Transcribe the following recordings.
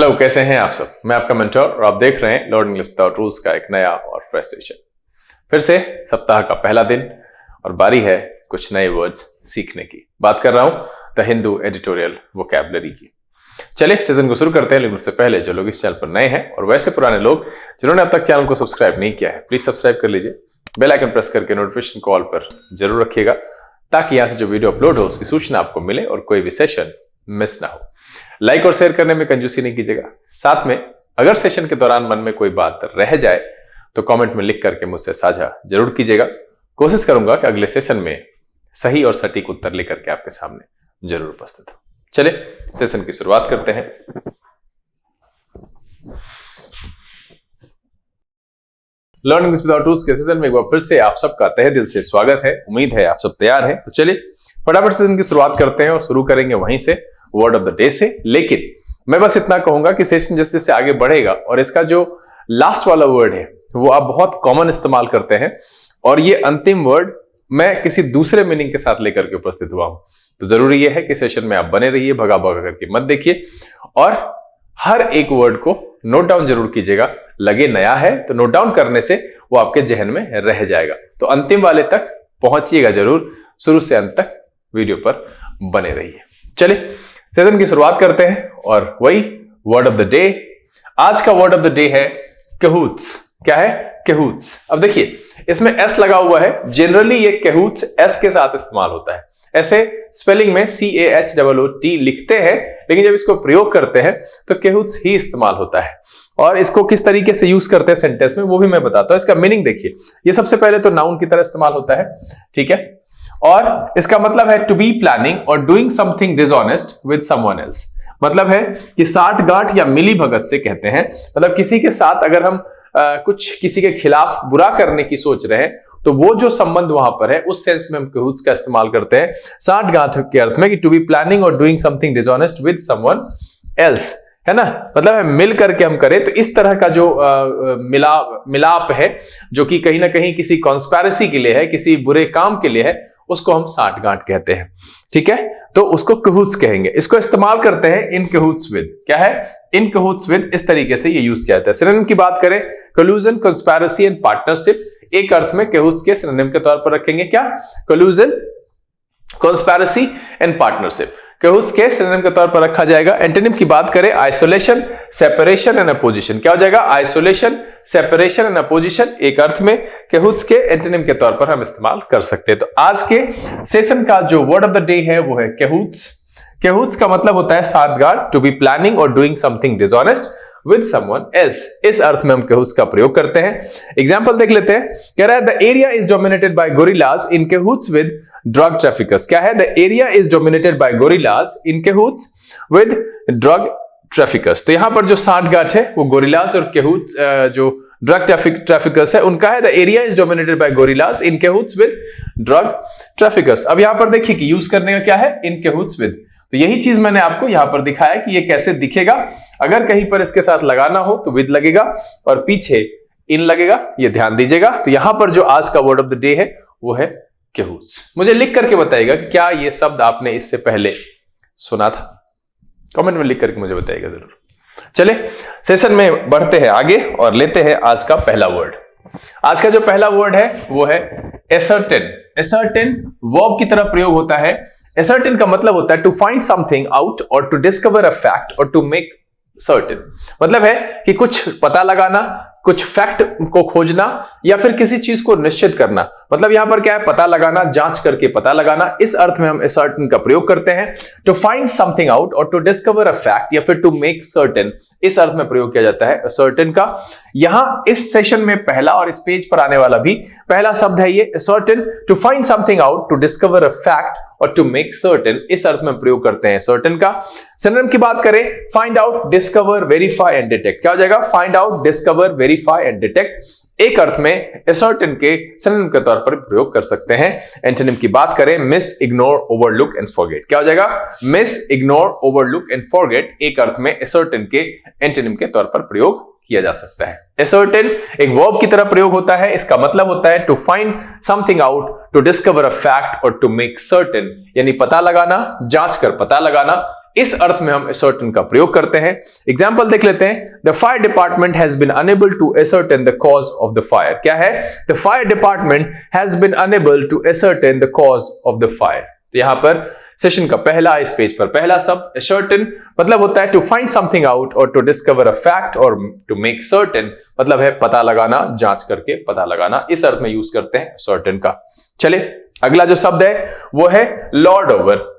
Hello, कैसे हैं आप सब। मैं आपका मेंटर और आप देख रहे हैं लर्न इंग्लिश विदाउट रूल्स का एक नया और फ्रेश सेशन। फिर से सप्ताह का पहला दिन और बारी है कुछ नए वर्ड्स सीखने की। बात कर रहा हूं द हिंदू एडिटोरियल वोकैबुलरी की। चलिए सेशन को शुरू करते हैं। लेकिन उससे पहले जो लोग इस चैनल पर नए हैं और वैसे पुराने लोग जिन्होंने अब तक चैनल को सब्सक्राइब नहीं किया है, प्लीज सब्सक्राइब कर लीजिए। बेल आइकन प्रेस करके नोटिफिकेशन कॉल पर जरूर रखिएगा ताकि यहां से जो वीडियो अपलोड हो उसकी सूचना आपको मिले और कोई भी सेशन मिस ना हो। लाइक और शेयर करने में कंजूसी नहीं कीजिएगा। साथ में अगर सेशन के दौरान मन में कोई बात रह जाए तो कमेंट में लिख करके मुझसे साझा जरूर कीजिएगा। कोशिश करूंगा कि अगले सेशन में सही और सटीक उत्तर लेकर के आपके सामने जरूर उपस्थित हो। चलिए सेशन की शुरुआत करते हैं। लर्न इंग्लिश विदाउट रूल्स के सेशन में एक बार फिर से आप सबका तहे दिल से स्वागत है। उम्मीद है आप सब तैयार हैं। तो चलिए फटाफट सेशन की शुरुआत करते हैं और शुरू करेंगे वहीं से वर्ड ऑफ द डे से। लेकिन मैं बस इतना कहूंगा कि सेशन जैसे जैसे आगे बढ़ेगा और इसका जो लास्ट वाला वर्ड है वो आप बहुत कॉमन इस्तेमाल करते हैं और ये अंतिम वर्ड मैं किसी दूसरे मीनिंग के साथ लेकर के उपस्थित हुआ हूं। तो जरूरी यह है कि सेशन में आप बने रहिए, भगा भगा करके मत देखिए और हर एक वर्ड को नोट डाउन जरूर कीजिएगा। लगे नया है तो नोट डाउन करने से वो आपके जहन में रह जाएगा। तो अंतिम वाले तक पहुंचिएगा जरूर। शुरू से अंत तक वीडियो पर बने रहिए। चलिए सेशन की शुरुआत करते हैं और वही वर्ड ऑफ द डे। आज का वर्ड ऑफ द डे है कहूट्स। क्या है? कहूट्स। अब देखिए इसमें एस लगा हुआ है। जनरली ये कहूट्स एस के साथ इस्तेमाल होता है। ऐसे स्पेलिंग में CAHOOT लिखते हैं, लेकिन जब इसको प्रयोग करते हैं तो कहूट्स ही इस्तेमाल होता है। और इसको किस तरीके से यूज करते हैं सेंटेंस में वो भी मैं बताता हूं। इसका मीनिंग देखिए, ये सबसे पहले तो नाउन की तरह इस्तेमाल होता है, ठीक है। और इसका मतलब है टू बी प्लानिंग और doing something dishonest with someone else. मतलब है कि साठगांठ या मिली भगत से कहते हैं। मतलब किसी के साथ अगर हम कुछ किसी के खिलाफ बुरा करने की सोच रहे हैं तो वो जो संबंध वहां पर है उस सेंस में हम कहूट्स का इस्तेमाल करते हैं साठगांठ के अर्थ में कि टू बी प्लानिंग और doing something dishonest with someone else, है ना। मतलब मिल करके हम करें। तो इस तरह का जो मिलाप है जो कि कहीं ना कहीं किसी कॉन्स्पिरेसी के लिए है, किसी बुरे काम के लिए है, उसको हम साठगांठ कहते हैं, ठीक है। तो उसको कहूट्स कहेंगे। इसको इस्तेमाल करते हैं इन कहूट्स विद। क्या है? इन कहूट्स विद। इस तरीके से ये यूज किया जाता है। सिनोनिम की बात करें, कोलूजन, कंस्पिरेसी एंड पार्टनरशिप। एक अर्थ में कहूट्स के सिनोनिम के तौर पर रखेंगे क्या? कोलूजन, कंस्पिरेसी एंड पार्टनरशिप। कहूट्स के सिनोनिम के तौर पर रखा जाएगा। एंटोनिम की बात करें, आइसोलेशन, सेपरेशन एंड अपोजिशन। क्या हो जाएगा? Isolation, separation and opposition. एक अर्थ में कहूट्स के एंटोनिम के तौर पर हम इस्तेमाल कर सकते हैं। तो आज के सेशन का जो वर्ड ऑफ द डे है वो है कहूट्स। कहूट्स का मतलब होता है साठगांठ, टू बी प्लानिंग और doing something dishonest with someone else. इस अर्थ में हम कहूट्स का प्रयोग करते हैं। एग्जांपल देख लेते हैं। कह रहा है the area is dominated by guerrillas in cahoots with drug traffickers. क्या है? The area is dominated by guerrillas in cahoots with drug traffickers. तो यहां पर जो साठगांठ है वो गोरिल्लास और कहूट्स जो ड्रग ट्रैफिकर्स है उनका है। The area is dominated by guerrillas in cahoots with drug traffickers. अब यहां पर देखिए कि यूज करने का क्या है? इन कहूट्स विद। तो यही चीज मैंने आपको यहां पर दिखाया कि ये कैसे दिखेगा। अगर कहीं पर इसके साथ लगाना हो तो विद लगेगा और पीछे इन लगेगा, ये ध्यान दीजिएगा। तो यहां पर जो आज का वर्ड ऑफ द डे है वो है कहूट्स। मुझे लिख करके बताइएगा कि क्या ये शब्द आपने इससे पहले सुना था। कमेंट में लिख करके मुझे बताइएगा जरूर। चलिए सेशन में बढ़ते हैं आगे और लेते हैं आज का पहला वर्ड। आज का जो पहला वर्ड है वो है ascertain। ascertain वर्ब की तरह प्रयोग होता है। ascertain का मतलब होता है टू फाइंड समथिंग आउट और टू डिस्कवर अ फैक्ट और टू मेक सर्टेन। मतलब है कि कुछ पता लगाना, कुछ फैक्ट को खोजना या फिर किसी चीज को निश्चित करना। मतलब यहां पर क्या है? पता लगाना, जांच करके पता लगाना। इस अर्थ में हम ascertain का प्रयोग करते हैं। टू फाइंड समथिंग आउट और टू डिस्कवर अ फैक्ट या फिर टू मेक सर्टेन, इस अर्थ में प्रयोग किया जाता है ascertain का। यहां इस सेशन में पहला और इस पेज पर आने वाला भी पहला शब्द है ये ascertain। To find something out, to discover a fact और टू मेक सर्टेन, इस अर्थ में प्रयोग करते हैं ascertain का। सिनोनिम की बात करें, find out, discover, verify and detect. क्या हो जाएगा? Find out, discover, verify and detect. एक अर्थ में ascertain के सिनोनिम के तौर पर प्रयोग कर सकते हैं। एंटोनिम की बात करें, miss, ignore, overlook and forget. क्या हो जाएगा? Miss, ignore, overlook and forget. एक अर्थ में ascertain के एंटोनिम के तौर पर प्रयोग किया जा सकता है। ascertain एक वर्ब की तरह प्रयोग होता है। इसका मतलब होता है to find something out, to discover a fact और टू मेक सर्टेन, यानी पता लगाना, जांच कर पता लगाना। इस अर्थ में हम ascertain का प्रयोग करते हैं। एग्जाम्पल देख लेते हैं। The fire department has been enable to ascertain the cause of the fire. क्या है? The fire department has been enable to ascertain the cause of the fire. तो यहां पर सेशन का पहला, इस पेज पर पहला शब्द ascertain मतलब होता है टू फाइंड समथिंग आउट और टू डिस्कवर अ फैक्ट और टू मेक सर्टेन मतलब है पता लगाना, जांच करके पता लगाना। इस अर्थ में यूज करते हैं सर्टेन का। चले अगला जो शब्द है वो है लॉर्ड ओवर।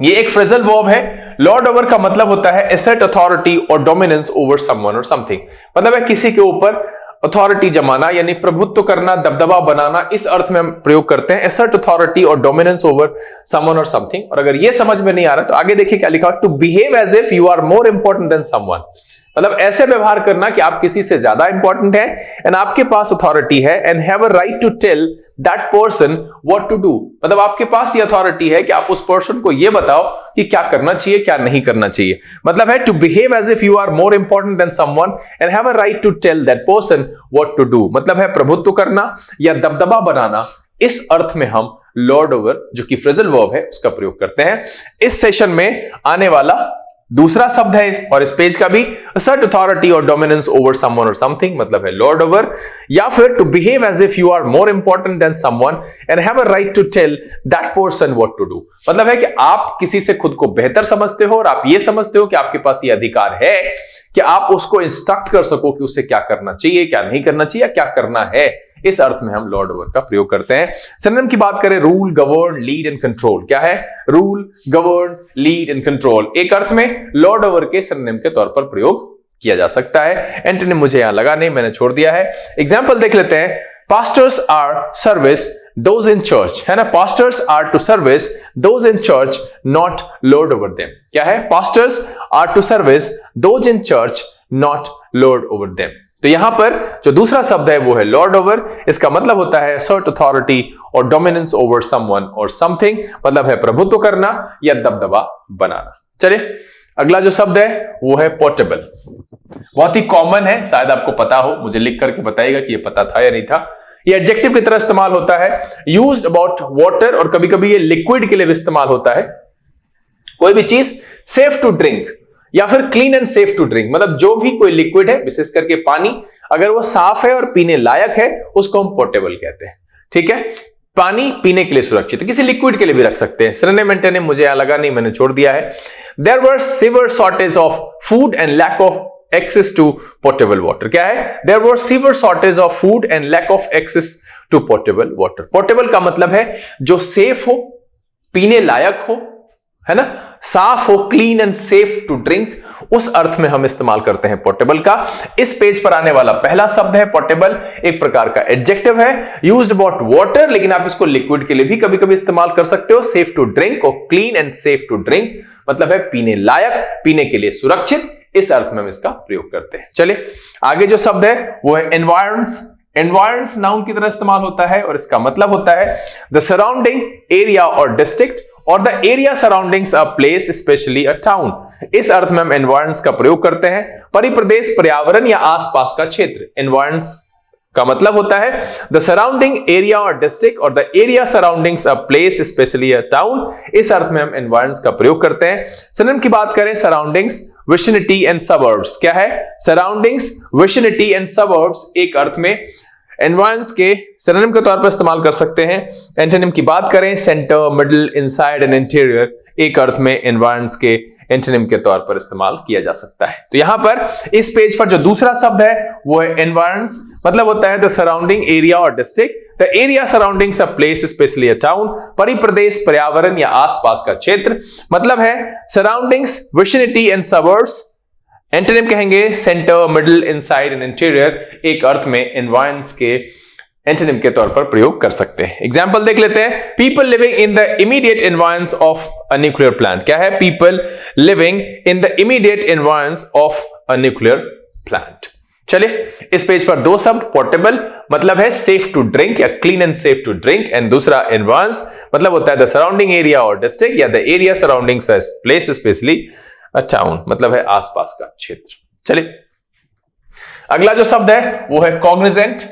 ये एक फ्रेजल वर्ब है। लॉर्ड ओवर का मतलब होता है एसेट अथॉरिटी और डोमिनेंस ओवर समवन और समथिंग। मतलब है किसी के ऊपर अथॉरिटी जमाना यानी प्रभुत्व करना, दबदबा बनाना। इस अर्थ में हम प्रयोग करते हैं एसेट अथॉरिटी और डोमिनेंस ओवर समवन और समथिंग। और अगर ये समझ में नहीं आ रहा तो आगे देखिए क्या लिखा, to behave as if you are more important than someone. मतलब ऐसे व्यवहार करना कि आप किसी से ज्यादा इंपॉर्टेंट है एंड आपके पास अथॉरिटी है and have a right to tell that person what to do. मतलब आपके पास ये अथॉरिटी है कि आप उस पर्सन को ये बताओ कि क्या करना चाहिए, क्या नहीं करना चाहिए। मतलब है to behave as if you are more important than someone and have a right to tell that person what to do. मतलब है प्रभुत्व करना या दबदबा बनाना। इस अर्थ में हम लॉर्ड ओवर जो कि फ्रेजल वर्ब है उसका प्रयोग करते हैं। इस सेशन में आने वाला दूसरा शब्द है और इस पेज का भी assert authority और dominance over someone or something मतलब है lord over, या फिर to behave as if you are more important than someone and have a right to tell that person what to do। मतलब है कि आप किसी से खुद को बेहतर समझते हो और आप ये समझते हो कि आपके पास ये अधिकार है कि आप उसको इंस्ट्रक्ट कर सको कि उसे क्या करना चाहिए, क्या नहीं करना चाहिए, क्या करना है। इस अर्थ में हम लॉर्ड ओवर का प्रयोग करते हैं। सिनोनिम की बात करें, rule, govern, lead and control. क्या है? Rule, govern, lead and control. एक अर्थ में लॉर्ड ओवर के सिनोनिम के तौर पर प्रयोग किया जा सकता है। एंटोनिम मुझे यहां लगा नहीं, मैंने छोड़ दिया है। एग्जाम्पल देख लेते हैं। Pastors are service those in church, है ना। Pastors are to service those in church not lord over them. क्या है? Pastors are to service those in church not lord over them. तो यहां पर जो दूसरा शब्द है वो है लॉर्ड ओवर। इसका मतलब होता है assert authority और dominance over someone or something मतलब है प्रभुत्व करना या दबदबा बनाना। चलिए अगला जो शब्द है वो है पोर्टेबल। बहुत ही कॉमन है, शायद आपको पता हो, मुझे लिख करके बताइएगा कि ये पता था या नहीं था। ये एडजेक्टिव की तरह इस्तेमाल होता है, यूज्ड अबाउट वाटर, और कभी कभी ये लिक्विड के लिए भी इस्तेमाल होता है। कोई भी चीज सेफ टू ड्रिंक या फिर clean and safe to drink, मतलब जो भी कोई लिक्विड है, विशेष करके पानी, अगर वो साफ है और पीने लायक है उसको हम पोर्टेबल कहते हैं। ठीक है, पानी पीने के लिए सुरक्षित, किसी लिक्विड के लिए भी रख सकते हैं। सिनोनिम एंटोनिम मुझे यहां लगा नहीं, मैंने छोड़ दिया है। There were severe shortage of food and lack of access to portable water. क्या है? There were severe shortage of food and lack of access to portable water. Portable का मतलब है जो सेफ हो, पीने लायक हो, है ना, साफ हो, clean and safe to drink, उस अर्थ में हम इस्तेमाल करते हैं पोर्टेबल का। इस पेज पर आने वाला पहला शब्द है पोर्टेबल, एक प्रकार का एडजेक्टिव है, यूज्ड अबाउट वाटर, लेकिन आप इसको लिक्विड के लिए भी कभी कभी इस्तेमाल कर सकते हो। सेफ टू ड्रिंक और clean and safe to drink मतलब है पीने लायक, पीने के लिए सुरक्षित, इस अर्थ में हम इसका प्रयोग करते हैं। चलिए आगे जो शब्द है वो है एनवायरन्स। एनवायरन्स नाउन की तरह इस्तेमाल होता है और इसका मतलब होता है the surrounding area or district और the area surroundings a place specially a town. इस अर्थ में हम एनवायरन्स का प्रयोग करते हैं, परिप्रदेश, पर्यावरण या आसपास का क्षेत्र। एनवायरन्स का मतलब होता है the surrounding area or district और the area surroundings a place specially a town. इस अर्थ में हम एनवायरन्स का प्रयोग करते हैं। सिनोनिम की बात करें, सराउंडिंग्स, विसिनिटी एंड सबर्ब्स। क्या है? सराउंडिंग्स, विसिनिटी एंड सबर्ब्स एक अर्थ में एनवायरन्स के सिनोनिम के तौर पर इस्तेमाल कर सकते हैं। एंटोनिम की बात करें, centre, middle, inside and interior एक अर्थ में एनवायरन्स के एंटोनिम के तौर पर इस्तेमाल किया जा सकता है। तो यहां पर इस पेज पर जो दूसरा शब्द है वो है एनवायरन्स, मतलब होता है the surrounding area or district, the area surroundings a place specially a town, परिप्रदेश, पर्यावरण या आसपास का क्षेत्र, मतलब है surroundings, vicinity and suburbs. Antonym कहेंगे centre, middle, inside and interior एक अर्थ में एनवायरन्स के एंटोनिम के तौर पर प्रयोग कर सकते हैं। एग्जांपल देख लेते हैं। People living in the immediate environs of a nuclear plant. क्या है? People living in the immediate environs of a nuclear plant. चलिए इस पेज पर दो शब्द, पोर्टेबल मतलब है सेफ टू ड्रिंक या clean and safe to drink, and दूसरा एनवायरन्स मतलब होता है the surrounding area or district या the area surroundings a place specially a town मतलब है आसपास का क्षेत्र। चलिए अगला जो शब्द है वो है कॉग्निजेंट।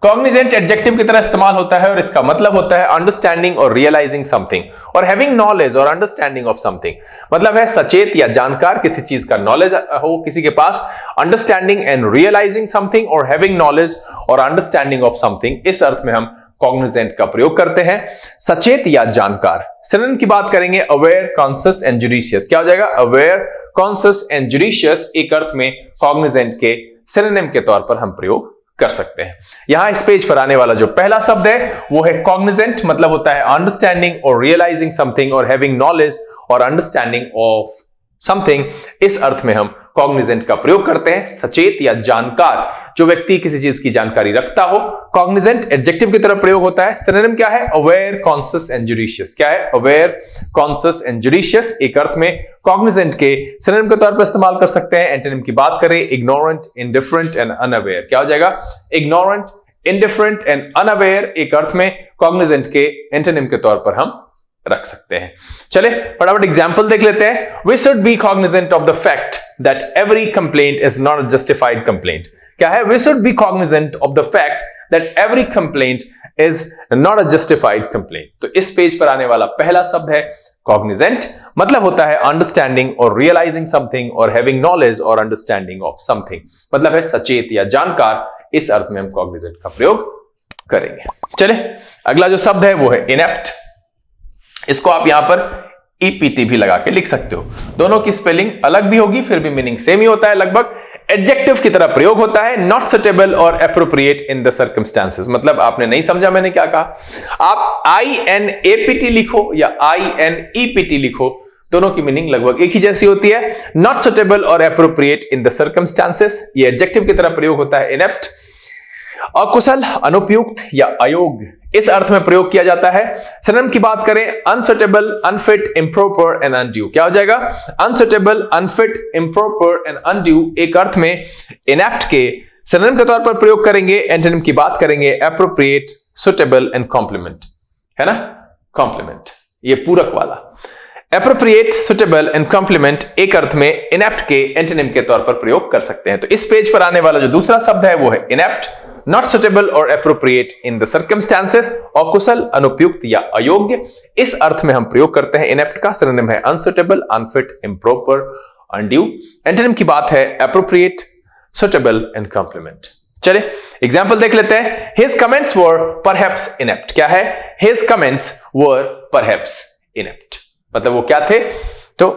कॉग्निजेंट एडजेक्टिव की तरह इस्तेमाल होता है और इसका मतलब होता है अंडरस्टैंडिंग और रियलाइजिंग समथिंग और हैविंग नॉलेज और अंडरस्टैंडिंग ऑफ समथिंग। मतलब है सचेत या जानकार, किसी चीज का नॉलेज हो किसी के पास, अंडरस्टैंडिंग एंड रियलाइजिंग समथिंग और हैविंग नॉलेज और अंडरस्टैंडिंग ऑफ समथिंग, इस अर्थ में हम कॉग्निजेंट का प्रयोग करते हैं। सचेत या जानकार, सिनोनिम की बात करेंगे अवेयर, कॉन्शियस एंड जुडिशियस। क्या हो जाएगा? अवेयर, कॉन्शियस एंड जुडिशियस एक अर्थ में कॉग्निजेंट के सिनोनिम के तौर पर हम प्रयोग कर सकते हैं। यहां इस पेज पर आने वाला जो पहला शब्द है वो है कॉग्निजेंट, मतलब होता है अंडरस्टैंडिंग और रियलाइजिंग समथिंग और हैविंग नॉलेज और अंडरस्टैंडिंग ऑफ समथिंग। इस अर्थ में हम कॉग्निजेंट का प्रयोग करते हैं। सचेत या जानकार, जो व्यक्ति किसी चीज की जानकारी रखता हो। कॉग्निजेंट एडजेक्टिव की तरह प्रयोग होता है। सिनोनिम क्या है? Aware, conscious and judicious. क्या है? अवेयर, कॉन्शियस एंड जुडिशियस एक अर्थ में कॉग्निजेंट के सिनोनिम के तौर पर इस्तेमाल कर सकते हैं। एंटोनिम की बात करें, इग्नोरेंट, इंडिफरेंट एंड अनअवेयर। क्या हो जाएगा? इग्नोरेंट, इंडिफरेंट एंड अनअवेयर एक अर्थ में कॉग्निजेंट के एंटोनिम के तौर पर हम रख सकते हैं। चले फटाफट एग्जांपल देख लेते हैं। We should be cognizant of the fact that every complaint is not a justified complaint. क्या है? We should be cognizant of the fact that every complaint is not a justified complaint. तो इस page पर आने वाला पहला शब्द है cognizant, मतलब होता है अंडरस्टैंडिंग और रियलाइजिंग समथिंग और हैविंग नॉलेज और अंडरस्टैंडिंग ऑफ समथिंग, मतलब है सचेत या जानकार। इस अर्थ में हम cognizant का प्रयोग करेंगे। चले अगला जो शब्द है वो है inept। इसको आप यहां पर ईपीटी भी लगा के लिख सकते हो। दोनों की स्पेलिंग अलग भी होगी, फिर भी मीनिंग सेम ही होता है लगभग। एडजेक्टिव की तरह प्रयोग होता है, नॉट सुटेबल और एप्रोप्रिएट इन द सर्कमस्टांसेस। मतलब आपने नहीं समझा मैंने क्या कहा। आप INAPT लिखो या INEPT लिखो, दोनों की मीनिंग लगभग एक ही जैसी होती है। नॉट सुटेबल और एप्रोप्रिएट इन द सर्कमस्टांसेस, ये एडजेक्टिव की तरह प्रयोग होता है। इनेप्ट, अकुशल, अनुपयुक्त या अयोग्य, इस अर्थ में प्रयोग किया जाता है। सिनोनिम की बात करें, unsuitable, unfit, improper and undue. क्या हो जाएगा? Unsuitable, unfit, improper and undue एक अर्थ में इनेप्ट के सिनोनिम के तौर पर प्रयोग करेंगे। एंटोनिम की बात करेंगे एप्रोप्रिएट, सुटेबल एंड कॉम्प्लीमेंट, है ना? कॉम्प्लीमेंट, ये पूरक वाला। एप्रोप्रिएट, सुटेबल एंड कॉम्प्लीमेंट एक अर्थ में इनेप्ट के एंटोनिम के तौर पर प्रयोग कर सकते हैं। तो इस पेज पर आने वाला जो दूसरा शब्द है वो है इनेप्ट, नॉट सुटेबल और एप्रोप्रिएट इन द सर्कमस्टांसेस, अकुशल, अनुपयुक्त या अयोग्य, इस अर्थ में हम प्रयोग करते हैं इनेप्ट का। सिनोनिम है unsuitable, unfit, improper, undue. Antonym की बात है एप्रोप्रिएट, सुटेबल एंड कॉम्प्लीमेंट। चले एग्जांपल देख लेते हैं। हिज कमेंट्स वर परहैप्स इनेप्ट। क्या है? हिज कमेंट्स वर परहैप्स इनेप्ट, मतलब वो क्या थे? तो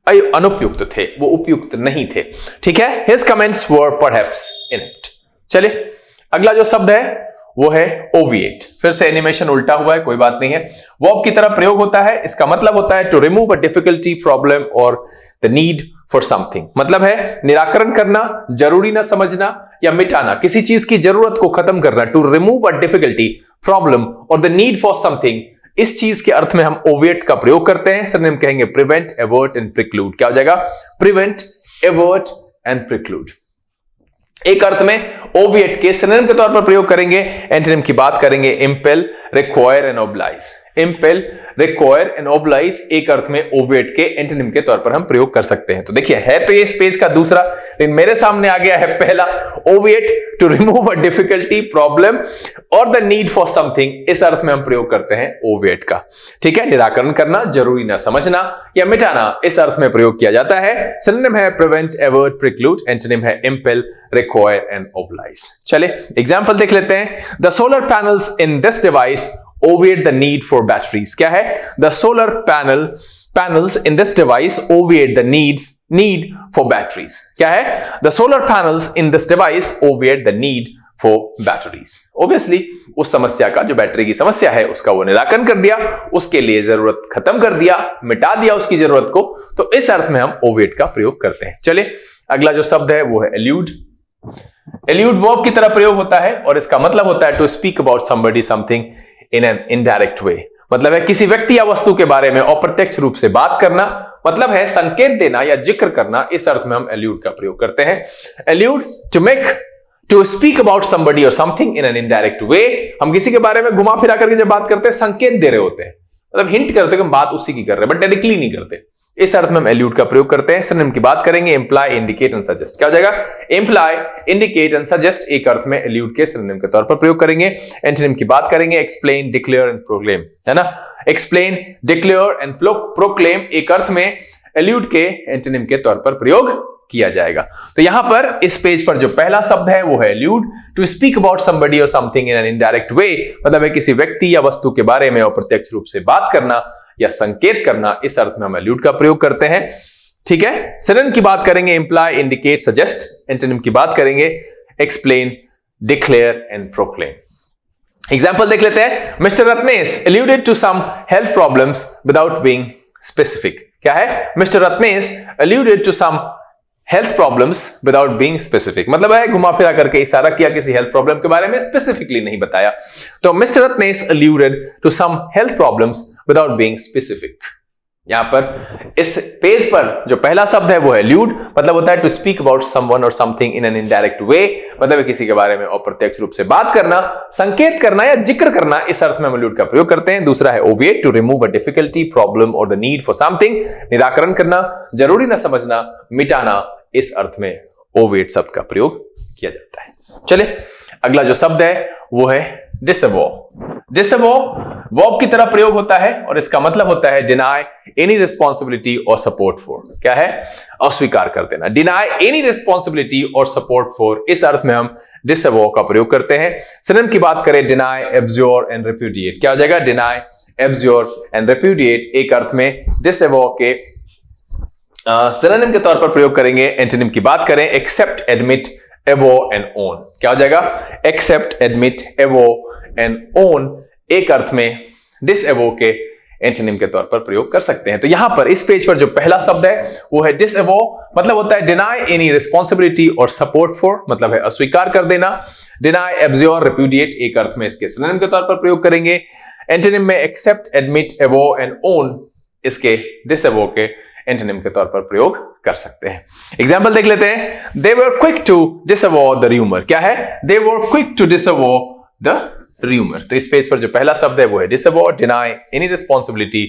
अनुपयुक्त थे, वो उपयुक्त नहीं थे। ठीक है, हिज कमेंट्स वर परहैप्स इनेप्ट। चलिए अगला जो शब्द है वो है ओविएट। फिर से एनिमेशन उल्टा हुआ है, कोई बात नहीं है। वर्ब की तरह प्रयोग होता है। इसका मतलब होता है to remove a difficulty, problem और द नीड फॉर समथिंग, मतलब है निराकरण करना, जरूरी ना समझना या मिटाना, किसी चीज की जरूरत को खत्म करना। To remove a difficulty, problem और द नीड फॉर समथिंग, इस चीज के अर्थ में हम ओविएट का प्रयोग करते हैं। सिनोनिम कहेंगे प्रिवेंट, एवर्ट एंड प्रिक्लूड। क्या हो जाएगा? प्रिवेंट, एवर्ट एंड प्रिक्लूड एक अर्थ में ओविएट के सिनोनिम के तौर पर प्रयोग करेंगे। एंटोनिम की बात करेंगे इंपेल, require and oblige. इंपेल, require and oblige एक अर्थ में ओविएट के एंटोनिम के तौर पर हम प्रयोग कर सकते हैं। तो देखिए है तो ये इस पेज का दूसरा, लेकिन मेरे सामने आ गया है पहला। Obviate, to remove a difficulty, problem और द नीड फॉर समथिंग, इस अर्थ में हम प्रयोग करते हैं ओविएट का। ठीक है, निराकरण करना, जरूरी ना समझना या मिटाना, इस अर्थ में प्रयोग किया जाता है। सिनोनिम है प्रिवेंट, एवर्ट, प्रिक्लूड। एंटोनिम है इंपेल, रिक्वायर एंड ओब्लाइज। चले एग्जांपल देख लेते हैं। The solar panels in this device obviate the need for batteries। क्या है? The solar panels in this device obviate the need for batteries। क्या है? The solar panels in this device obviate the need for batteries। Obviously उस समस्या का, जो battery की समस्या है, उसका वो निराकरण कर दिया, उसके लिए जरूरत खत्म कर दिया, मिटा दिया उसकी जरूरत को। तो इस अर्थ में हम obviate का प्रयोग करते हैं। चलिए अगला जो शब्द है वो है elude। elude वर्ब की तरह प्रयोग होता है और इसका मतलब होता है to speak about somebody something in an indirect way, मतलब है किसी व्यक्ति या वस्तु के बारे में अप्रत्यक्ष रूप से बात करना, मतलब है संकेत देना या जिक्र करना। इस अर्थ में हम एल्यूड का प्रयोग करते हैं। Allude, to speak about somebody or something in an indirect way. हम किसी के बारे में घुमा फिरा करके जब बात करते हैं, संकेत दे रहे होते हैं, मतलब हिंट करते हैं कि हम बात उसी की कर रहे हैं, बट डायरेक्टली नहीं करते। इस अर्थ में हम एल्यूड का प्रयोग करते हैं। सिनोनिम की बात करेंगे इंप्लाई, इंडिकेट एंड सजेस्ट। क्या हो जाएगा? इंप्लाई, इंडिकेट एंड सजेस्ट एक अर्थ में एल्यूड के सिनोनिम के तौर पर प्रयोग करेंगे। एंटोनिम की बात करेंगे एक्सप्लेन, डिक्लेयर एंड प्रोक्लेम, है ना। एक्सप्लेन, डिक्लेयर एंड प्रोक्लेम एक अर्थ में एल्यूड के एंटोनिम के तौर पर प्रयोग किया जाएगा। तो यहां पर इस पेज पर जो पहला शब्द है वो है allude. To speak about somebody or something in an indirect way, मतलब है किसी व्यक्ति या वस्तु के बारे में अप्रत्यक्ष रूप से बात करना या संकेत करना, इस अर्थ में हम एल्यूड का प्रयोग करते हैं। ठीक है। सिनोनिम की बात करेंगे इंप्लाई, इंडिकेट, सजेस्ट। एंटोनिम की बात करेंगे explain, declare and proclaim. Example देख लेते हैं। Mister Ratnesh alluded to some health problems without being specific। क्या है? Mister Ratnesh alluded to some health problems without being specific, मतलब है घुमा फिरा करके इशारा किया, किसी हेल्थ प्रॉब्लम के बारे में स्पेसिफिकली नहीं बताया। तो mister Ratnesh alluded to some health problems without being specific। यहां पर इस पेज पर जो पहला शब्द है वो है allude, मतलब होता है टू स्पीक अबाउट समवन और something in an indirect way, मतलब किसी के बारे में अप्रत्यक्ष रूप से बात करना, संकेत करना या जिक्र करना, इस अर्थ में हम allude का प्रयोग करते हैं। दूसरा है obviate, to remove a difficulty, problem और द नीड फॉर समथिंग, निराकरण करना, जरूरी ना समझना, मिटाना, इस अर्थ में ओवेट शब्द का प्रयोग किया जाता है। चलिए अगला जो शब्द है वो है डिसअवॉव। डिसअवॉव वर्ब की तरह प्रयोग होता है और इसका मतलब होता है डिनाई एनी रिस्पॉन्सिबिलिटी और सपोर्ट फॉर। क्या है? अस्वीकार कर देना। डिनाई एनी रिस्पॉन्सिबिलिटी और सपोर्ट फॉर, इस अर्थ में हम डिसअवॉव का प्रयोग करते हैं। सिनोनिम की बात करें डिनाई, एब्ज्योर एंड रिप्यूडिएट। क्या हो जाएगा? डिनाई, एब्ज्योर एंड रिप्यूडिएट एक अर्थ में डिसअवॉव के सिनोनिम के तौर पर प्रयोग करेंगे। एंटोनिम की बात करें एक्सेप्ट, एडमिट, एवो एंड ओन। क्या हो जाएगा? एक्सेप्ट, एडमिट, एवो एंड ओन एक अर्थ में डिसएवो के एंटोनिम के तौर पर प्रयोग कर सकते हैं। तो यहां पर इस पेज पर जो पहला शब्द है वो है डिसएवो, मतलब होता है डिनाई एनी रिस्पॉन्सिबिलिटी और सपोर्ट फॉर, मतलब है अस्वीकार कर देना। डिनाई, एब्ज्योर, रिप्यूडिएट एक अर्थ में इसके सिनोनिम के तौर पर प्रयोग करेंगे। एंटोनिम में एक्सेप्ट, एडमिट, एवो एंड ओन इसके डिसएवो के एंटोनिम के तौर पर प्रयोग कर सकते हैं। एग्जाम्पल देख लेते हैं। They were quick to disavow the rumor। क्या है? They were quick to disavow the rumor। तो इस पेज पर जो पहला शब्द है वो है disavow, deny any responsibility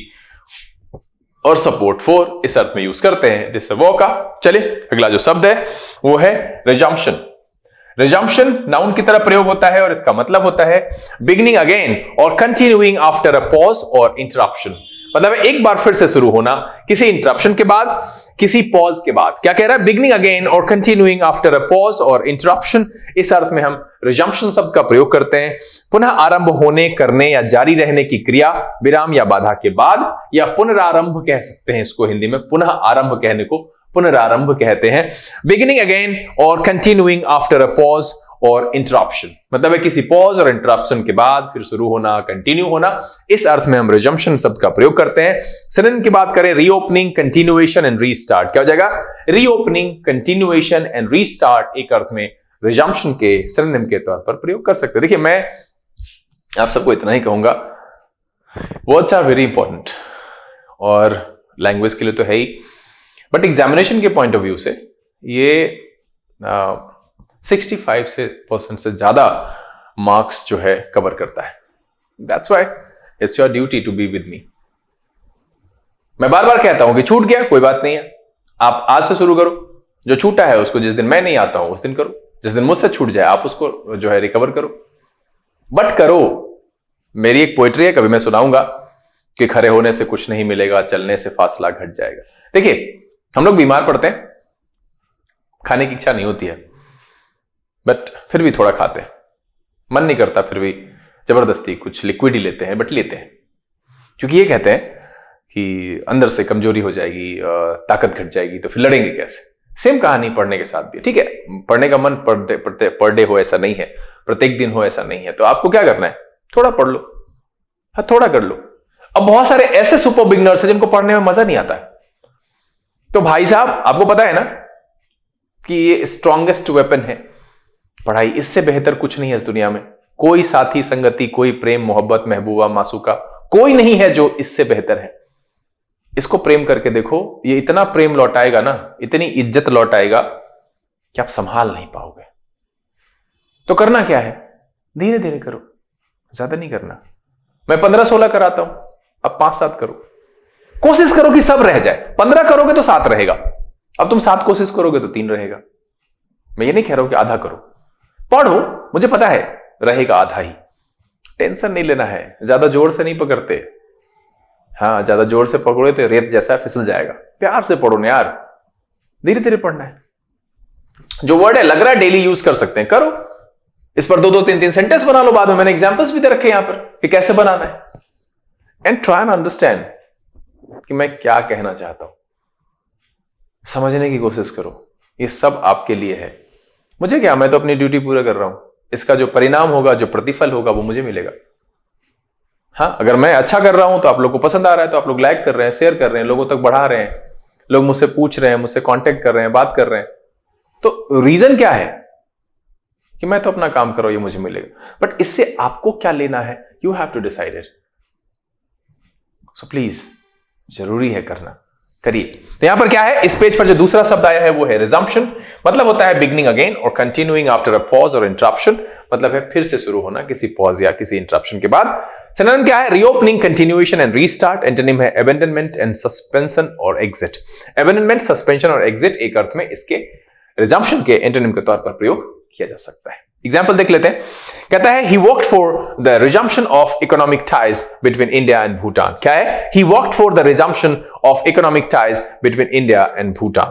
और support for, इस अर्थ में यूज करते हैं disavow का। चलिए अगला जो शब्द है वो है resumption। Resumption नाउन की तरह प्रयोग होता है और इसका मतलब होता है beginning again और continuing after a pause or interruption, मतलब एक बार फिर से शुरू होना किसी इंटरप्शन के बाद, किसी पॉज के बाद। क्या कह रहा है? बिगनिंग अगेन और कंटिन्यूइंग आफ्टर अ पॉज और इंटरप्शन, इस अर्थ में हम रिजम्पशन शब्द का प्रयोग करते हैं। पुनः आरंभ होने, करने या जारी रहने की क्रिया विराम या बाधा के बाद, या पुनरारंभ कह सकते हैं इसको हिंदी में, पुनः आरंभ कहने को पुनरारंभ कहते हैं। बिगिनिंग अगेन और कंटिन्यूइंग आफ्टर अ पॉज और इंटरप्शन, मतलब है किसी पॉज और इंटरप्शन के बाद फिर शुरू होना, कंटिन्यू होना, इस अर्थ में हम रिजम्पशन शब्द का प्रयोग करते हैं। सिनोनिम की बात करें रीओपनिंग, कंटिन्यूएशन एंड रीस्टार्ट। क्या हो जाएगा? रीओपनिंग, कंटिन्यूएशन एंड रीस्टार्ट एक अर्थ में रिजम्पशन के सिनोनिम के तौर पर प्रयोग कर सकते हैं। देखिए मैं आप सबको इतना ही कहूंगा, वर्ड्स आर वेरी इंपॉर्टेंट और लैंग्वेज के लिए तो है ही, बट एग्जामिनेशन के पॉइंट ऑफ व्यू से ये 65% से ज्यादा मार्क्स जो है कवर करता है। That's why it's your duty to be with me. मैं बार बार कहता हूं कि छूट गया कोई बात नहीं है, आप आज से शुरू करो। जो छूटा है उसको जिस दिन मैं नहीं आता हूं उस दिन करो, जिस दिन मुझसे छूट जाए आप उसको जो है रिकवर करो, बट करो। मेरी एक पोएट्री है, कभी मैं सुनाऊंगा कि खड़े होने से कुछ नहीं मिलेगा, चलने से फासला घट जाएगा। देखिए हम लोग बीमार पड़ते हैं, खाने की इच्छा नहीं होती है, बट फिर भी थोड़ा खाते हैं, मन नहीं करता फिर भी जबरदस्ती कुछ लिक्विड ही लेते हैं, बट लेते हैं क्योंकि ये कहते हैं कि अंदर से कमजोरी हो जाएगी, ताकत घट जाएगी, तो फिर लड़ेंगे कैसे। सेम कहानी पढ़ने के साथ भी, ठीक है, पढ़ने का मन पर डे हो ऐसा नहीं है, प्रत्येक दिन हो ऐसा नहीं है, तो आपको क्या करना है, थोड़ा पढ़ लो, हाँ थोड़ा कर लो। अब बहुत सारे ऐसे सुपर बिगनर्स हैं जिनको पढ़ने में मजा नहीं आता है, तो भाई साहब आपको पता है ना कि ये स्ट्रॉन्गेस्ट वेपन है पढ़ाई, इससे बेहतर कुछ नहीं है इस दुनिया में। कोई साथी संगति, कोई प्रेम मोहब्बत महबूबा मासूका कोई नहीं है जो इससे बेहतर है। इसको प्रेम करके देखो, ये इतना प्रेम लौटाएगा ना, इतनी इज्जत लौटाएगा कि आप संभाल नहीं पाओगे। तो करना क्या है, धीरे धीरे करो, ज्यादा नहीं करना। मैं 15-16 कराता हूं, अब 5-7 करो, कोशिश करो कि सब रह जाए। 15 करोगे तो 7 रहेगा। अब तुम 7 कोशिश करोगे तो 3 रहेगा। मैं ये नहीं कह रहा हूं कि आधा करो, पढ़ो, मुझे पता है रहेगा आधा ही। टेंशन नहीं लेना है, ज्यादा जोर से नहीं पकड़ते। हाँ, ज्यादा जोर से पकड़ोगे तो रेत जैसा फिसल जाएगा। प्यार से पढ़ो ना यार, धीरे धीरे पढ़ना है। जो वर्ड है लग रहा है डेली यूज कर सकते हैं, करो। इस पर 2-2, 3-3 सेंटेंस बना लो बाद में। मैंने एग्जांपल्स भी दे रखे यहां पर कि कैसे बनाना है। एंड ट्राई एंड अंडरस्टैंड कि मैं क्या कहना चाहता हूं, समझने की कोशिश करो। ये सब आपके लिए है। मुझे क्या, मैं तो अपनी ड्यूटी पूरा कर रहा हूं। इसका जो परिणाम होगा, जो प्रतिफल होगा, वो मुझे मिलेगा। हाँ, अगर मैं अच्छा कर रहा हूं तो आप लोग को पसंद आ रहा है, तो आप लोग लाइक कर रहे हैं, शेयर कर रहे हैं, लोगों तक बढ़ा रहे हैं, लोग मुझसे पूछ रहे हैं, मुझसे कांटेक्ट कर रहे हैं, बात कर रहे हैं। तो रीजन क्या है कि मैं तो अपना काम कर रहा हूं, ये मुझे मिलेगा। बट इससे आपको क्या लेना है, you have to decide it. So please, जरूरी है करना, करिए। तो यहां पर क्या है, इस पेज पर जो दूसरा शब्द आया है वो है रिजम्पशन। मतलब होता है बिगिनिंग अगेन और कंटिन्यूइंग आफ्टर अ पॉज और इंटरप्शन। मतलब है फिर से शुरू होना किसी पॉज या किसी इंटरप्शन के बाद। सिनोनिम क्या है, reopening, continuation and restart. Antonym है अबैंडनमेंट एंड सस्पेंशन और एग्जिट। अबैंडनमेंट, सस्पेंशन और एग्जिट एक अर्थ में इसके रिजम्पशन के एंटोनिम के तौर पर प्रयोग किया जा सकता है। एग्जाम्पल देख लेते हैं। कहता है, he worked for the resumption of economic ties between India and Bhutan। क्या है, he worked for the resumption of economic ties between India and Bhutan।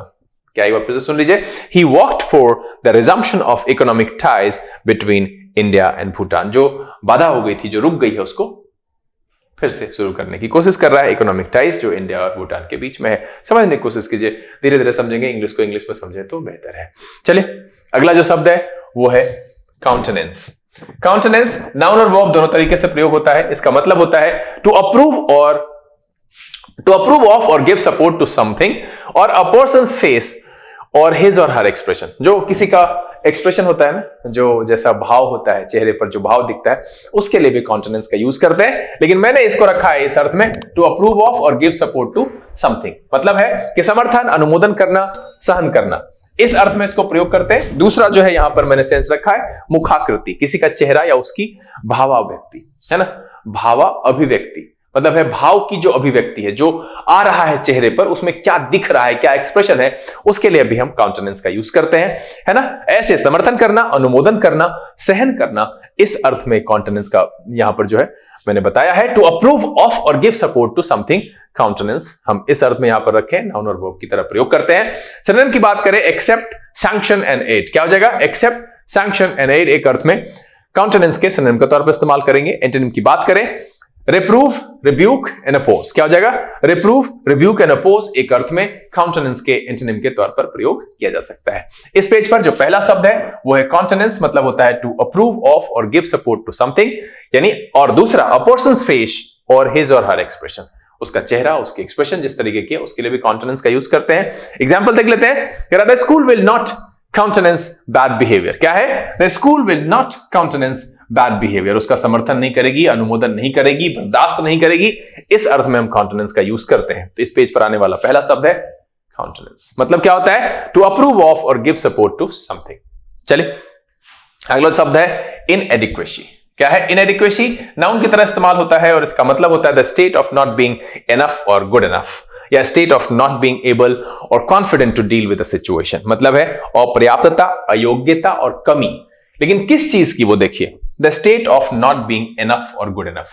क्या एक बार फिर से सुन लीजिए, he worked for the resumption of economic ties between India and Bhutan। जो बाधा हो गई थी, जो रुक गई है, उसको फिर से शुरू करने की कोशिश कर रहा है। इकोनॉमिक टाइज जो इंडिया और भूटान के बीच में है, समझने की कोशिश कीजिए। धीरे धीरे समझेंगे, इंग्लिश को इंग्लिश में समझे तो बेहतर है। चलिए, अगला जो शब्द है वो है काउंटेनेंस। काउंटेनेंस नाउन और वर्ब दोनों तरीके से प्रयोग होता है। इसका मतलब होता है टू अप्रूव ऑफ और गिव सपोर्ट टू समथिंग और अ पर्सन्स फेस और हिज और हर एक्सप्रेशन। जो किसी का एक्सप्रेशन होता है ना, जो जैसा भाव होता है, चेहरे पर जो भाव दिखता है, उसके लिए भी काउंटेनेंस का यूज करते हैं। लेकिन मैंने इसको रखा है इस अर्थ में, टू अप्रूव ऑफ और गिव सपोर्ट टू समथिंग। मतलब है कि समर्थन, अनुमोदन करना, सहन करना, इस अर्थ में इसको प्रयोग करते हैं। दूसरा जो है यहां पर मैंने सेंस रखा है मुखाकृति, किसी का चेहरा या उसकी भावाभिव्यक्ति, है ना, भावा अभिव्यक्ति। मतलब है भाव की जो अभिव्यक्ति है, जो आ रहा है चेहरे पर, उसमें क्या दिख रहा है, क्या एक्सप्रेशन है, उसके लिए भी हम काउंटेनेंस का यूज करते हैं, है ना। ऐसे समर्थन करना, अनुमोदन करना, सहन करना, इस अर्थ में काउंटेनेंस का यहां पर जो है मैंने बताया है। टू अप्रूव ऑफ और give support to something, countenance हम इस अर्थ में यहां पर रखें, नाउन और वर्ब की तरह प्रयोग करते हैं। सिनोनिम की बात करें, एक्सेप्ट, सैंक्शन एंड एड। क्या हो जाएगा, एक्सेप्ट, सैंक्शन एंड एड एक अर्थ में काउंटेनेंस के सिनोनिम के तौर पर इस्तेमाल करेंगे। एंटोनिम की बात करें, रिप्रूव, रिब्यूक एंड अपोज। क्या हो जाएगा, रिप्रूव, रिब्यूक एंड अपोज एक अर्थ में काउंटेनेंस के एंटोनिम के तौर पर प्रयोग किया जा सकता है। इस पेज पर जो पहला शब्द है वो है काउंटेनेंस। मतलब होता है टू अप्रूव ऑफ और गिव सपोर्ट टू समथिंग, यानी, और दूसरा अ पर्सन्स फेस और हिज और हर एक्सप्रेशन, उसका चेहरा, उसके एक्सप्रेशन जिस तरीके के, उसके लिए भी काउंटेनेंस का यूज करते हैं। एग्जांपल देख लेते हैं। The school will not countenance bad behaviour. क्या है, the school will not countenance bad behaviour, उसका समर्थन नहीं करेगी, अनुमोदन नहीं करेगी, बर्दाश्त नहीं करेगी। इस अर्थ में हम काउंटेनेंस का यूज करते हैं। तो इस पेज पर आने वाला पहला शब्द है काउंटेनेंस। मतलब क्या होता है, टू अप्रूव ऑफ और गिव सपोर्ट टू समथिंग। चलिए, अगला शब्द है इनएडिक्वेसी। क्या है, इनएडिक्वेसी नाउन की तरह इस्तेमाल होता है और इसका मतलब होता है the state of not being enough or good enough, या state of not being able or confident to deal with the situation. मतलब है अपर्याप्तता, अयोग्यता और कमी। लेकिन किस चीज की, वो देखिए, the state of not being enough or good enough.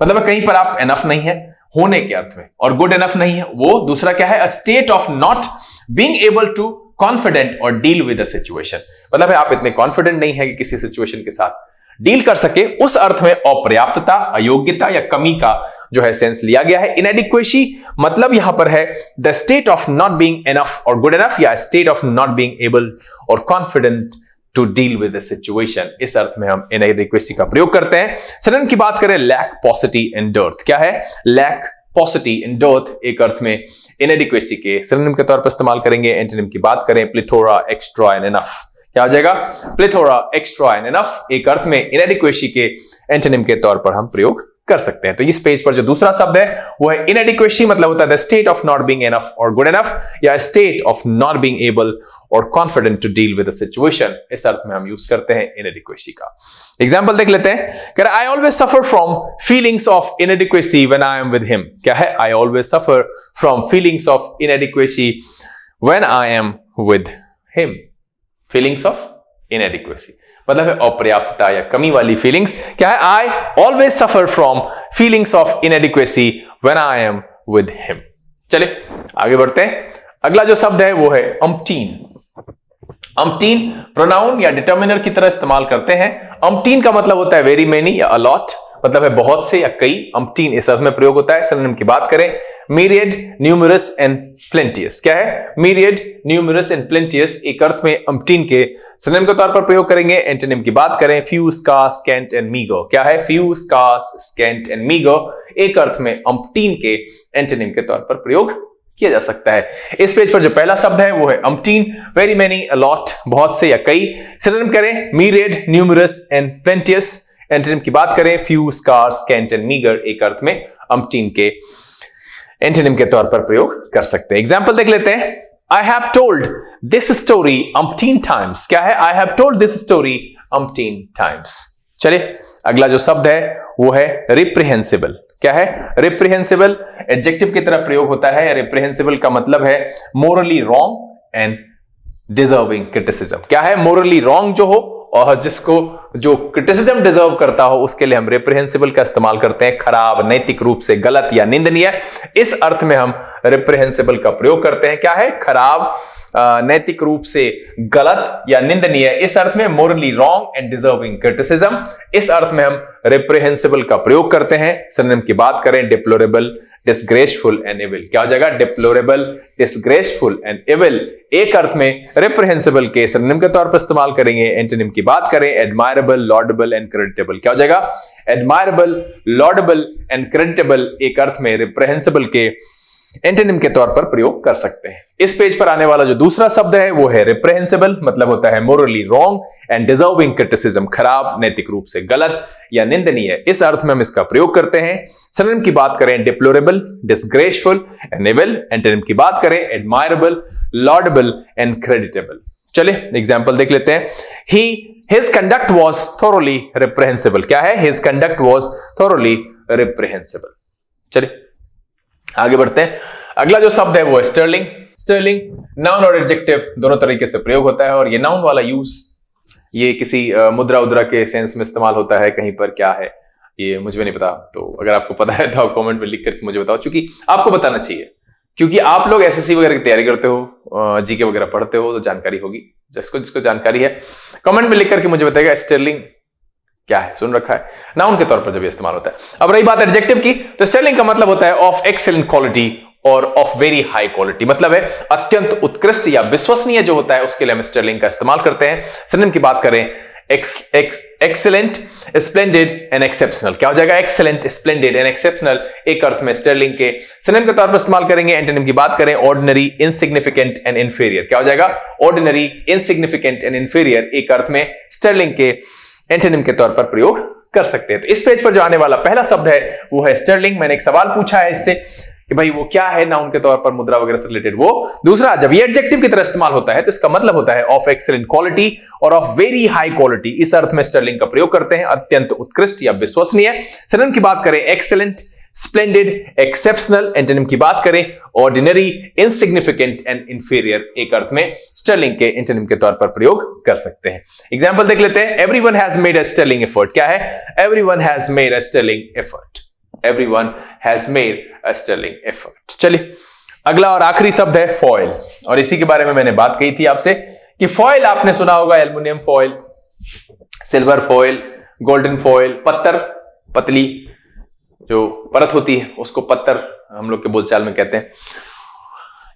मतलब कहीं पर आप इनफ नहीं है होने के अर्थ में, और गुड इनफ नहीं है, वो दूसरा क्या है, a state of not being able to confident और डील विद द सिचुएशन। मतलब है आप इतने कॉन्फिडेंट नहीं है कि किसी सिचुएशन के साथ डील कर सके, उस अर्थ में अपर्याप्तता, अयोग्यता या कमी का जो है सेंस लिया गया है। इनएडिक्वेसी मतलब यहां पर है the state of not being enough or good enough, या state of not being able or confident to deal with the situation. इस अर्थ में हम इनएडिक्वेसी का प्रयोग करते हैं। सिनोनिम की बात करें, लैक, पॉसिटी एंड डर्थ। क्या है, लैक, पॉसिटी एंड डर्थ एक अर्थ में इनएडिक्वेसी के सिनोनिम के तौर पर इस्तेमाल करेंगे। एंटोनिम की बात करें, प्लिथोरा, एक्स्ट्रा एंड इनफ। क्या हो जाएगा, प्लिथोरा, एक्स्ट्रा एंड इनफ एक अर्थ में इनएडिक्वेसी के एंटोनिम के तौर पर हम प्रयोग कर सकते हैं। तो इस पेज पर जो दूसरा शब्द है वो है इनएडिक्वेसी, मतलब होता है the state of not being enough or good enough, या state of not being able or confident to deal with the situation. इस अर्थ में हम यूज करते हैं इनएडिक्वेसी का। एग्जांपल देख लेते हैं। I always suffer from feelings of inadequacy when I am with him. क्या है? I always suffer from feelings of inadequacy when I am with him. Feelings of inadequacy मतलब है अपर्याप्तता या कमी वाली फीलिंग्स। क्या है? I always suffer from feelings of inadequacy when I am with him. चलिए आगे बढ़ते हैं। अगला जो शब्द है वो है अम्पटीन। अम्पटीन प्रोनाउन या डिटर्मिनर की तरह इस्तेमाल करते हैं। अम्पटीन का मतलब होता है वेरी मेनी या अलॉट, मतलब है बहुत से या कई। अम्पटीन इस अर्थ में प्रयोग होता है। सिनोनिम की बात करें, myriad, numerous and plenteous। क्या है? myriad, numerous and plenteous एक अर्थ में अम्पटीन के सिनोनिम के तौर पर प्रयोग करेंगे। एंटोनिम की बात करें, few, scarce, scant and meager। क्या है? few, scarce, scant and meager एक अर्थ में अम्पटीन के एंटोनिम के तौर पर प्रयोग किया जा सकता है। इस पेज पर जो पहला शब्द है वो है अम्पटीन, वेरी मेनी, अलॉट बहुत से या कई। सिनोनिम करें, myriad, numerous and plenteous। Antonym की बात करें, few, scarce, scant and meager एक अर्थ में अम्पटीन के एंटोनिम के तौर पर प्रयोग कर सकते हैं। एग्जाम्पल देख लेते हैं। I have told this story umpteen times। क्या है? I have told this story umpteen times। चलिए अगला जो शब्द है वो है reprehensible। क्या है? reprehensible एडजेक्टिव की तरह प्रयोग होता है। reprehensible का मतलब है morally wrong and deserving criticism। क्या है? morally wrong जो हो और जिसको जो क्रिटिसिज्म डिजर्व करता हो उसके लिए हम रेप्रिहेंसिबल का इस्तेमाल करते हैं। खराब, नैतिक रूप से गलत या निंदनीय, इस अर्थ में हम रेप्रिहेंसिबल का प्रयोग करते हैं। क्या है? खराब, नैतिक रूप से गलत या निंदनीय, इस अर्थ में Morli wrong and deserving criticism, इस अर्थ में हम रेप्रिहेंसिबल का प्रयोग करते हैं। सिनोनिम की बात करें, डिप्लोरेबल, डिसग्रेसफुल एंड इविल। क्या हो जाएगा? डिप्लोरेबल, डिसग्रेसफुल एंड इविल एक अर्थ में रेप्रिहेंसिबल के सिनोनिम के तौर पर इस्तेमाल करेंगे। एंटोनिम की बात करें, एडमायरेबल, लॉर्डेबल एंड क्रेडिटेबल। क्या हो जाएगा? एडमायरेबल, लॉर्डेबल एंड क्रेडिटेबल एक अर्थ में रेप्रिहेंसिबल के एंटोनिम के तौर पर प्रयोग कर सकते हैं। इस पेज पर आने वाला जो दूसरा शब्द है वो है रेप्रिहेंसिबल, मतलब होता है Morli wrong and deserving criticism, खराब, नैतिक रूप से गलत या निंदनीय, इस अर्थ में हम इसका प्रयोग करते हैं। सिनोनिम की बात करें, deplorable, disgraceful and evil. Antonym की बात करें, एडमायरेबल, लॉर्डेबल एंड क्रेडिटेबल। चलिए एग्जांपल देख लेते हैं। his conduct was thoroughly reprehensible। क्या है? his conduct was thoroughly reprehensible। चलिए आगे बढ़ते हैं। अगला जो शब्द है वो है स्टर्लिंग। स्टर्लिंग नाउन और एडजेक्टिव दोनों तरीके से प्रयोग होता है, और ये नाउन वाला यूज ये किसी मुद्रा उद्रा के सेंस में इस्तेमाल होता है। कहीं पर क्या है ये मुझे नहीं पता, तो अगर आपको पता है तो आप कमेंट में लिख करके मुझे बताओ, क्योंकि आपको बताना चाहिए, क्योंकि आप लोग एसएससी वगैरह की तैयारी करते हो, जीके वगैरह पढ़ते हो, तो जानकारी होगी। जिसको जानकारी है कमेंट में लिख करके मुझे बताएगा स्टर्लिंग क्या है, सुन रखा है, नाउन के तौर पर जब इस्तेमाल होता है। अब रही बात एडजेक्टिव की, तो स्टर्लिंग का मतलब होता है ऑफ एक्सेलेंट क्वालिटी और ऑफ वेरी हाई क्वालिटी, मतलब है अत्यंत उत्कृष्ट या विश्वसनीय जो होता है उसके लिए हम स्टर्लिंग का इस्तेमाल करते हैं। सिनोनिम की बात करें, एक्सेलेंट, स्प्लेंडेड एंड एक्सेप्शनल। क्या हो जाएगा? एक्सेलेंट, स्प्लेंडेड एंड एक्सेप्शनल एक अर्थ में स्टर्लिंग के सिनोनिम के तौर पर इस्तेमाल करेंगे। एंटोनिम की बात करें, ऑर्डिनरी, इनसिग्निफिकेंट एंड इंफीरियर। क्या हो जाएगा? ऑर्डिनरी, इनसिग्निफिकेंट एंड इंफीरियर एक अर्थ में स्टर्लिंग के एंटोनिम के तौर पर प्रयोग कर सकते हैं। तो इस पेज पर जो आने वाला पहला शब्द है वो है स्टर्लिंग। मैंने एक सवाल पूछा है इससे कि भाई वो क्या है नाउन के तौर पर, मुद्रा वगैरह से रिलेटेड। वो दूसरा, जब ये एडजेक्टिव की तरह इस्तेमाल होता है तो इसका मतलब होता है ऑफ एक्सेलेंट क्वालिटी और ऑफ वेरी हाई क्वालिटी, इस अर्थ में स्टर्लिंग का प्रयोग करते हैं, अत्यंत उत्कृष्ट या विश्वसनीय। सिनोनिम की बात करें, एक्सेलेंट, स्प्लेंडेड, एक्सेप्शनल। एंटोनिम की बात करें, ऑर्डिनरी, इनसिग्निफिकेंट एंड इंफीरियर एक अर्थ में स्टर्लिंग के एंटोनिम के तौर पर प्रयोग कर सकते हैं। एग्जांपल देख लेते हैं। Everyone has made a sterling effort. क्या है? Everyone has made a sterling effort. Everyone has made a sterling effort। चलिए अगला और आखिरी शब्द है फॉयल, और इसी के बारे में मैंने बात कही थी आपसे कि फॉयल आपने सुना होगा, aluminium foil, silver foil, golden foil, पत्थर, पतली जो परत होती है उसको पत्थर हम लोग के बोलचाल में कहते हैं।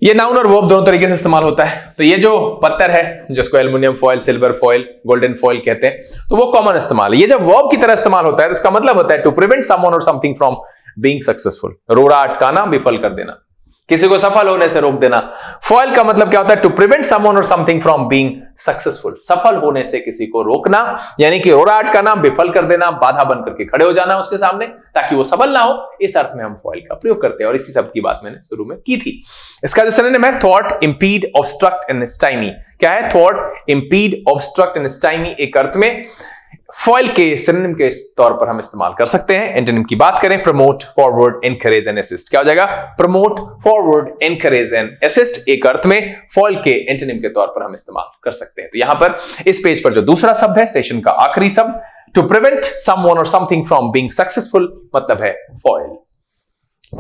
ये नाउन और वर्ब दोनों तरीके से इस्तेमाल होता है। तो ये जो पत्थर है जिसको aluminium foil, silver foil, golden foil कहते हैं, तो वो कॉमन इस्तेमाल है। ये जब वर्ब की तरह इस्तेमाल होता है तो इसका मतलब होता है टू प्रिवेंट समवन और समथिंग फ्रॉम बीइंग सक्सेसफुल, रोड़ा अटकाना, विफल कर देना। किसी को सफल होने से रोक देना। फॉइल का मतलब क्या होता है? टू प्रिवेंट समवन और समथिंग फ्रॉम बीइंग सक्सेसफुल, सफल होने से किसी को रोकना, यानी कि रोड़ा अटकाना, विफल कर देना, बाधा बन करके खड़े हो जाना उसके सामने ताकि वो सफल ना हो। इस अर्थ में हम फॉइल का प्रयोग करते हैं और इसी शब्द की बात मैंने शुरू में की थी। इसका जो सिनोनिम है थॉट, इंपीड, ऑब्स्ट्रक्ट एंड स्टाइमी। क्या है? थॉट, इंपीड, ऑब्स्ट्रक्ट एंड स्टाइमी एक अर्थ में फॉइल के सिनोनिम के तौर पर हम इस्तेमाल कर सकते हैं। एंटोनिम की बात करें, promote, forward, encourage and assist. क्या हो जाएगा? Promote, forward, encourage and assist एक अर्थ में फॉइल के एंटोनिम के तौर पर हम इस्तेमाल कर सकते हैं। तो यहां पर इस पेज पर जो दूसरा शब्द है, सेशन का आखिरी शब्द, टू प्रिवेंट समवन और समथिंग फ्रॉम बीइंग सक्सेसफुल, मतलब है फॉइल।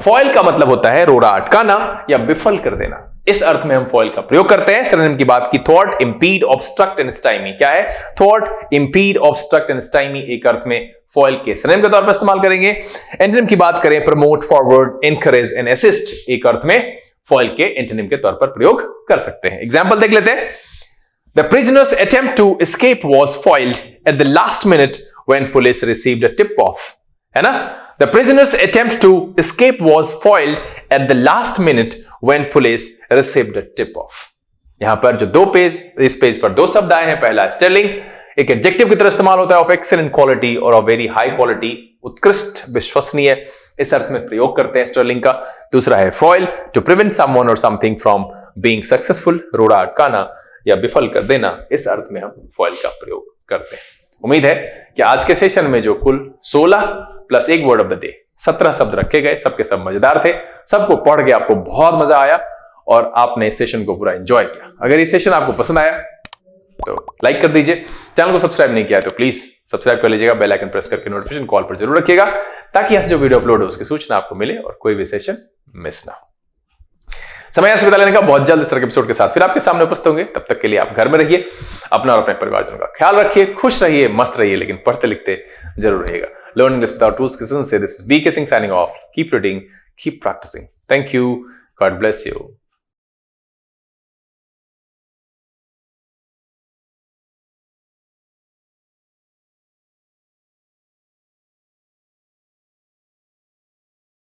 फॉइल का मतलब होता है रोड़ा अटकाना या विफल कर देना। इस अर्थ में हम फॉइल का प्रयोग करते हैं। सिनोनिम की बात की, थॉट, इंपीड, ऑब्स्ट्रक्ट एंड स्टाइमी। क्या है? थॉट, इंपीड, ऑब्स्ट्रक्ट एंड स्टाइमी एक अर्थ में फॉइल के सिनोनिम के तौर पर इस्तेमाल करेंगे। एंटोनिम की बात करें, promote, forward, encourage and assist एक अर्थ में फॉइल के एंटोनिम के तौर पर प्रयोग कर सकते हैं। एग्जाम्पल देख लेते हैं। The prisoners attempt to escape was foiled at the last minute when police received a tip off, है ना? The prisoner's attempt to escape was foiled at the last minute when police received a tip-off. यहां पर जो इस page पर दो शब्द आए हैं, पहला स्टर्लिंग, एक एडजेक्टिव की तरह इस्तेमाल होता है, ऑफ एक्सीलेंट क्वालिटी और ऑफ वेरी हाई क्वालिटी, उत्कृष्ट, विश्वसनीय, इस अर्थ में प्रयोग करते हैं स्टर्लिंग का। दूसरा है फॉइल, टू प्रिवेंट समवन और समथिंग फ्रॉम बीइंग सक्सेसफुल, रोड़ा अटकाना या विफल कर देना, इस अर्थ में हम फॉइल का प्रयोग करते हैं। उम्मीद है कि आज के सेशन में जो कुल 16 प्लस एक वर्ड ऑफ द डे 17 शब्द रखे गए, सबके सब मजेदार थे, सबको पढ़ के आपको बहुत मजा आया और आपने इस सेशन को पूरा एंजॉय किया। अगर ये सेशन आपको पसंद आया तो लाइक कर दीजिए, चैनल को सब्सक्राइब नहीं किया तो प्लीज सब्सक्राइब कर लीजिएगा, बेल आइकन प्रेस करके नोटिफिकेशन कॉल पर जरूर रखिएगा ताकि यहाँ से जो वीडियो अपलोड हो उसकी सूचना आपको मिले और कोई भी सेशन मिस ना हो। समय यहां से बता लेने का, बहुत जल्द इस तरह के एपिसोड के साथ फिर आपके सामने उपस्थित होंगे। तब तक के लिए आप घर में रहिए, अपना और अपने परिवारजनों का ख्याल रखिए, खुश रहिए, मस्त रहिए, लेकिन पढ़ते लिखते जरूर रहिएगा। Learn English without tools से this is BK Singh signing off. Keep reading, keep practicing. Thank you. God bless you.